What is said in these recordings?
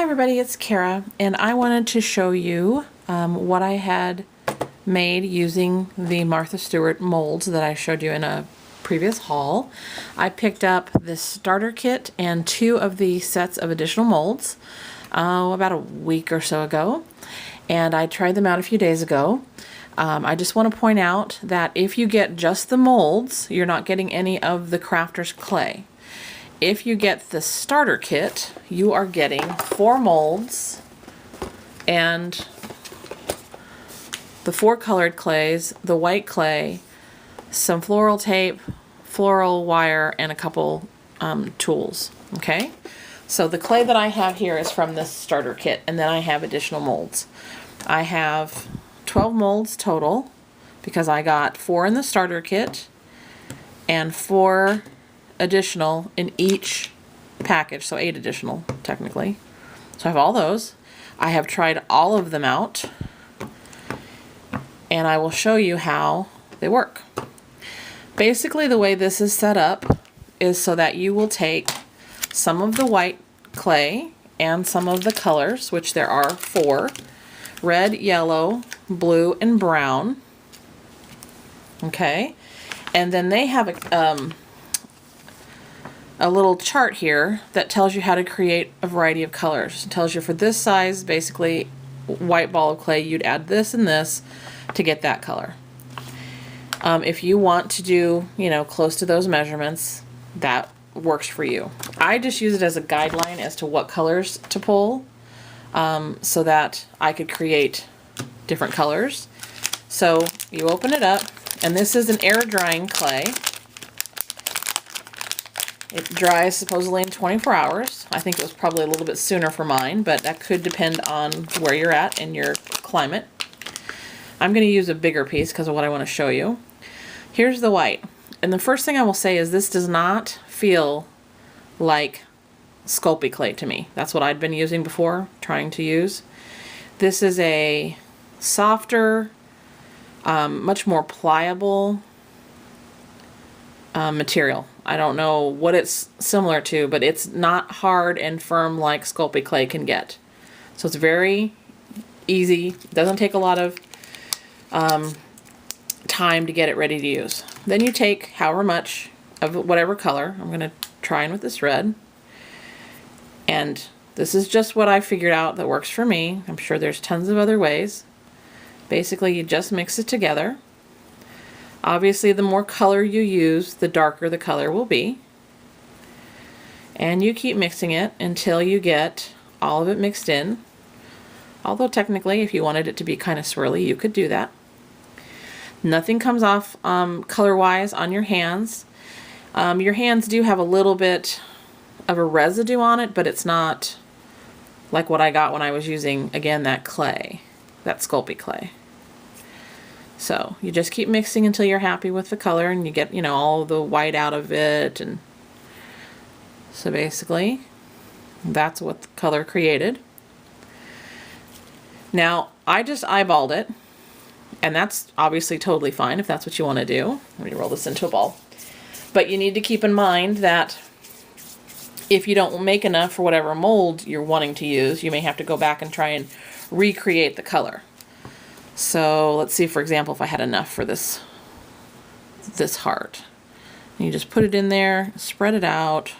everybody, it's Kara, and I wanted to show you what I had made using the Martha Stewart molds that I showed you in a previous haul. I picked up this starter kit and 2 of the sets of additional molds about a week or so ago, and I tried them out a few days ago. I just want to point out that if you get just the molds, you're not getting any of the crafter's clay. If you get the starter kit, you are getting 4 molds and the 4 colored clays, the white clay, some floral tape, floral wire, and a couple tools. Okay, so the clay that I have here is from this starter kit, and then I have additional molds. I have 12 molds total because I got 4 in the starter kit and 4 additional in each package, so 8 additional technically. So I have all those. I have tried all of them out, and I will show you how they work. Basically, the way this is set up is so that you will take some of the white clay and some of the colors, which there are 4, red, yellow, blue, and brown. Okay, and then they have a little chart here that tells you how to create a variety of colors. It tells you for this size, basically white ball of clay, you'd add this and this to get that color. If you want to do, close to those measurements, that works for you. I just use it as a guideline as to what colors to pull, so that I could create different colors. So you open it up, and this is an air drying clay. It dries supposedly in 24 hours. I think it was probably a little bit sooner for mine, but that could depend on where you're at in your climate. I'm going to use a bigger piece because of what I want to show you. Here's the white. And the first thing I will say is this does not feel like Sculpey clay to me. That's what I'd been using before, trying to use. This is a softer, much more pliable material. I don't know what it's similar to, but it's not hard and firm like Sculpey clay can get. So it's very easy. It doesn't take a lot of time to get it ready to use. Then you take however much of whatever color. I'm going to try in with this red. And this is just what I figured out that works for me. I'm sure there's tons of other ways. Basically, you just mix it together. Obviously, the more color you use, the darker the color will be. And you keep mixing it until you get all of it mixed in. Although technically, if you wanted it to be kind of swirly, you could do that. Nothing comes off color-wise on your hands. Your hands do have a little bit of a residue on it, but it's not like what I got when I was using, again, that clay, that Sculpey clay. So you just keep mixing until you're happy with the color and you get, all the white out of it. And so basically, that's what the color created. Now, I just eyeballed it, and that's obviously totally fine if that's what you want to do. Let me roll this into a ball. But you need to keep in mind that if you don't make enough for whatever mold you're wanting to use, you may have to go back and try and recreate the color. So let's see, for example, if I had enough for this heart. And you just put it in there, spread it out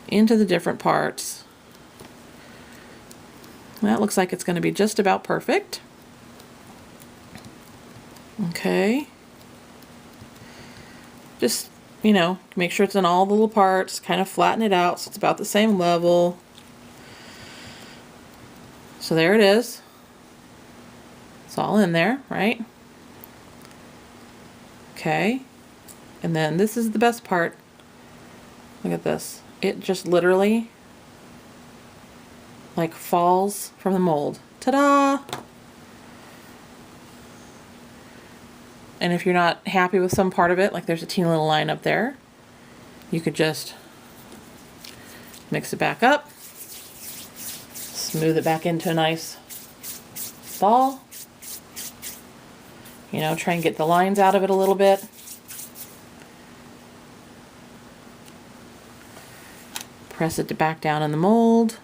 into the different parts. That looks like it's going to be just about perfect. Okay. Just, make sure it's in all the little parts, kind of flatten it out so it's about the same level. So there it is. It's all in there, right? Okay. And then this is the best part. Look at this. It just literally like falls from the mold. Ta-da! And if you're not happy with some part of it, like there's a teeny little line up there, you could just mix it back up, smooth it back into a nice ball. Try and get the lines out of it a little bit. Press it back down in the mold.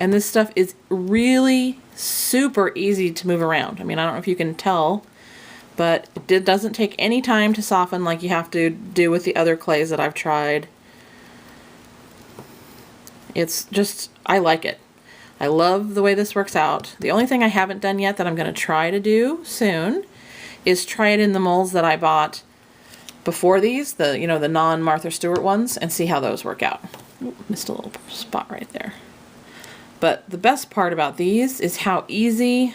And this stuff is really super easy to move around. I mean, I don't know if you can tell, but it doesn't take any time to soften like you have to do with the other clays that I've tried. It's just, I like it. I love the way this works out. The only thing I haven't done yet that I'm going to try to do soon is try it in the molds that I bought before these, the non-Martha Stewart ones, and see how those work out. Ooh, missed a little spot right there. But the best part about these is how easy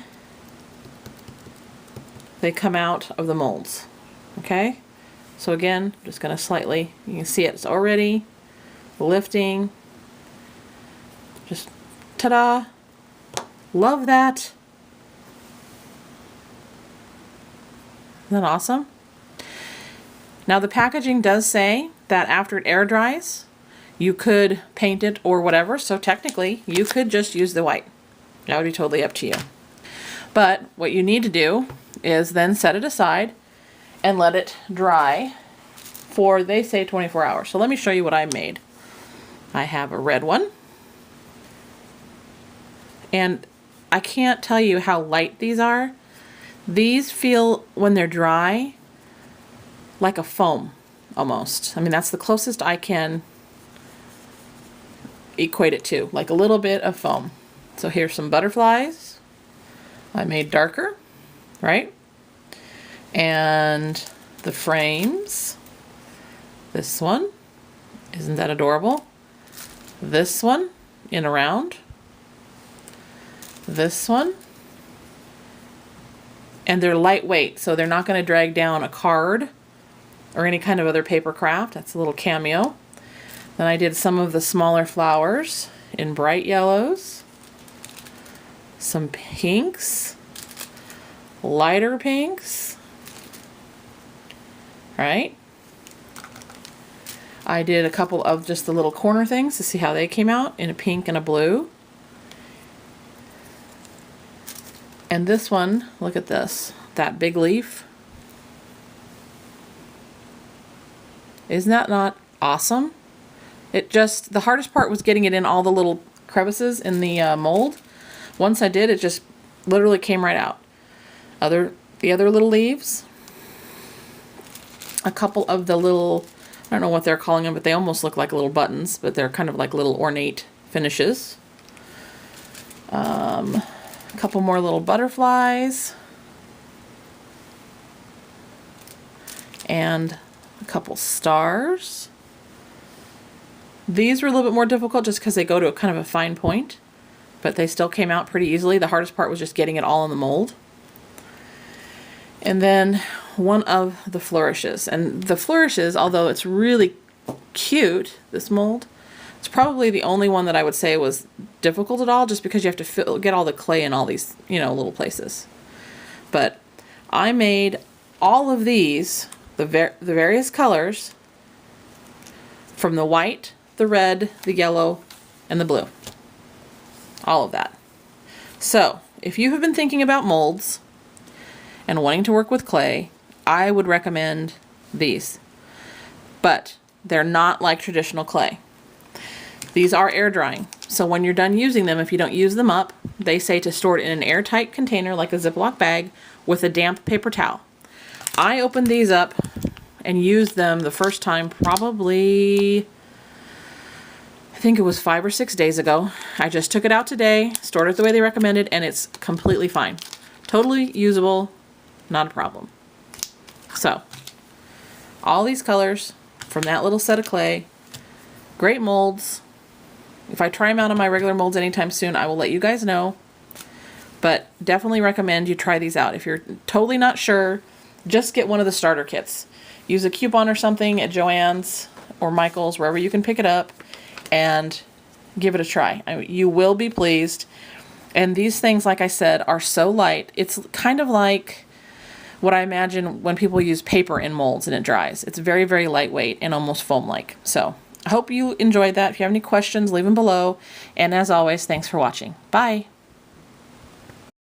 they come out of the molds. Okay? So again, I'm just going to slightly, you can see it's already lifting. Just ta-da! Love that! Isn't that awesome? Now the packaging does say that after it air dries, you could paint it or whatever, so technically you could just use the white. That would be totally up to you. But what you need to do is then set it aside and let it dry for, they say, 24 hours. So let me show you what I made. I have a red one. And I can't tell you how light these are. These feel, when they're dry, like a foam, almost. I mean, that's the closest I can equate it to, like a little bit of foam. So here's some butterflies. I made darker, right? And the frames. This one, isn't that adorable? This one, in a round. This one. And they're lightweight, so they're not going to drag down a card or any kind of other paper craft. That's a little cameo. Then I did some of the smaller flowers in bright yellows, some pinks, lighter pinks, right? I did a couple of just the little corner things to see how they came out in a pink and a blue. And this one, look at this, that big leaf. Isn't that not awesome? It just, the hardest part was getting it in all the little crevices in the mold. Once I did, it just literally came right out. The other little leaves, a couple of the little, I don't know what they're calling them, but they almost look like little buttons, but they're kind of like little ornate finishes. A couple more little butterflies. And a couple stars. These were a little bit more difficult just because they go to a kind of a fine point, but they still came out pretty easily. The hardest part was just getting it all in the mold. And then one of the flourishes. And the flourishes, although it's really cute, this mold, it's probably the only one that I would say was difficult at all, just because you have to get all the clay in all these, little places. But I made all of these, the various colors, from the white, the red, the yellow, and the blue. All of that. So, if you have been thinking about molds and wanting to work with clay, I would recommend these. But they're not like traditional clay. These are air drying. So when you're done using them, if you don't use them up, they say to store it in an airtight container like a Ziploc bag with a damp paper towel. I opened these up and used them the first time probably, I think it was 5 or 6 days ago. I just took it out today, stored it the way they recommended, and it's completely fine. Totally usable, not a problem. So, all these colors from that little set of clay, great molds. If I try them out on my regular molds anytime soon, I will let you guys know. But definitely recommend you try these out. If you're totally not sure, just get one of the starter kits. Use a coupon or something at Joann's or Michael's, wherever you can pick it up, and give it a try. You will be pleased. And these things, like I said, are so light. It's kind of like what I imagine when people use paper in molds and it dries. It's very, very lightweight and almost foam-like. So I hope you enjoyed that. If you have any questions, leave them below. And as always, thanks for watching. Bye.